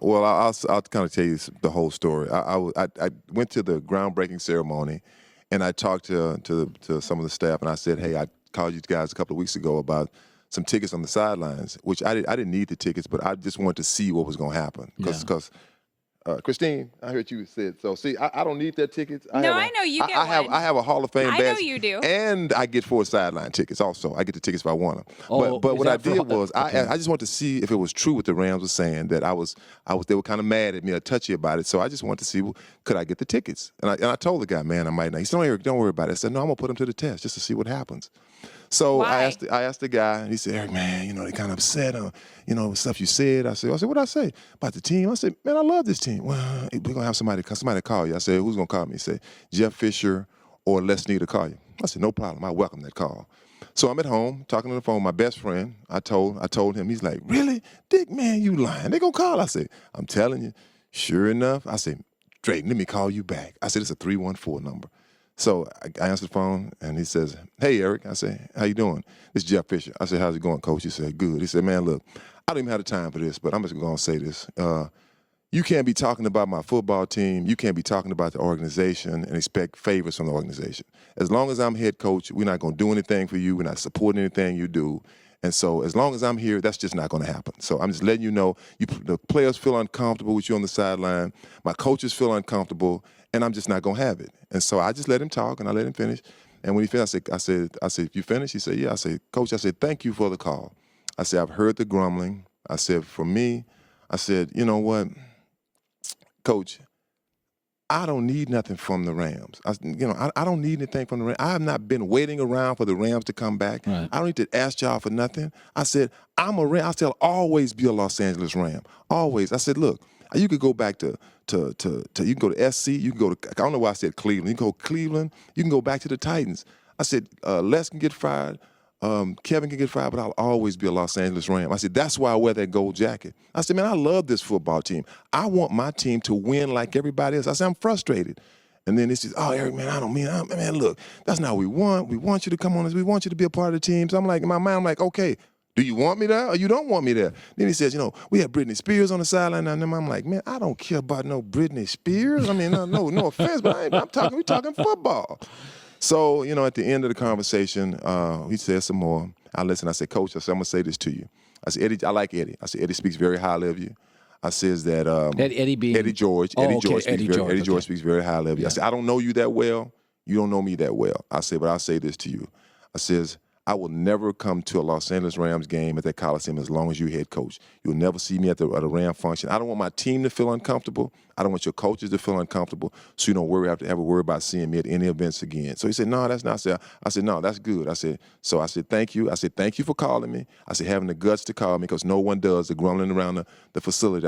Well, I'll kind of tell you the whole story. I went to the groundbreaking ceremony, and I talked to some of the staff, and I said, "Hey, I called you guys a couple of weeks ago about some tickets on the sidelines, which I didn't need the tickets, but I just wanted to see what was going to happen because Christine, I heard you said so. See, I don't need that tickets. No, I know you get one. I have a Hall of Fame I badge. know you do. And I get 4 sideline tickets also. I get the tickets if I want them. Oh, but what I did was okay. I just wanted to see if it was true what the Rams were saying, that they were kind of mad at me or touchy about it. So I just wanted to see, well, could I get the tickets? And I told the guy, man, I might not. He said, Eric, don't worry about it. I said, no, I'm gonna put them to the test just to see what happens. So Why? I asked the guy, and he said, Eric, man, they kind of upset, stuff you said. I said, what did I say about the team? I said, man, I love this team. Well, we're gonna have somebody call you. I said, who's gonna call me? He said, Jeff Fisher or Les Snead to call you. I said, no problem. I welcome that call. So I'm at home talking on the phone with my best friend. I told him. He's like, really, Dick, man, you lying? They gonna call? I said, I'm telling you. Sure enough, I said, Drayton, let me call you back. I said, it's a 314 number. So I answered the phone, and he says, hey, Eric. I said, how you doing? This is Jeff Fisher. I said, how's it going, Coach? He said, good. He said, man, look, I don't even have the time for this, but I'm just going to say this. You can't be talking about my football team. You can't be talking about the organization and expect favors from the organization. As long as I'm head coach, we're not going to do anything for you. We're not supporting anything you do. And so as long as I'm here, that's just not going to happen. So I'm just letting you know, the players feel uncomfortable with you on the sideline. My coaches feel uncomfortable, and I'm just not going to have it. And so I just let him talk, and I let him finish. And when he finished, I said, you finished? He said, yeah. I said, Coach, I said, thank you for the call. I said, I've heard the grumbling. I said, for me, I said, you know what, Coach, I don't need nothing from the Rams. I don't need anything from the Rams. I have not been waiting around for the Rams to come back. Right. I don't need to ask y'all for nothing. I said, I'm a Ram. I said, I'll always be a Los Angeles Ram. Always. I said, look, you could go back to you can go to SC. You can go to, I don't know why I said Cleveland. You can go Cleveland. You can go back to the Titans. I said, Les can get fired. Kevin can get fired, but I'll always be a Los Angeles Ram. I said, that's why I wear that gold jacket. I said, man, I love this football team. I want my team to win like everybody else. I said, I'm frustrated. And then it's just, oh, Eric, man, man, look, that's not what we want. We want you to come on us. We want you to be a part of the team. So I'm like, in my mind, I'm like, okay, do you want me there or you don't want me there? Then he says, we have Britney Spears on the sideline. And I'm like, man, I don't care about no Britney Spears. I mean, no offense, but we're talking football. So, at the end of the conversation, he said some more. I listened. I said, Coach, I'm going to say this to you. I said, Eddie, I like Eddie. I said, Eddie speaks very highly of you. I says that Eddie George. Eddie George speaks very highly of you. Yeah. I said, I don't know you that well. You don't know me that well. I said, but I'll say this to you. I says, I will never come to a Los Angeles Rams game at that Coliseum as long as you're head coach. You'll never see me at a Ram function. I don't want my team to feel uncomfortable. I don't want your coaches to feel uncomfortable, so you don't have to worry about seeing me at any events again. So he said, no, that's not. I said, no, that's good. I said, thank you. I said, thank you for calling me. I said, having the guts to call me, because no one does, the grumbling around the facility.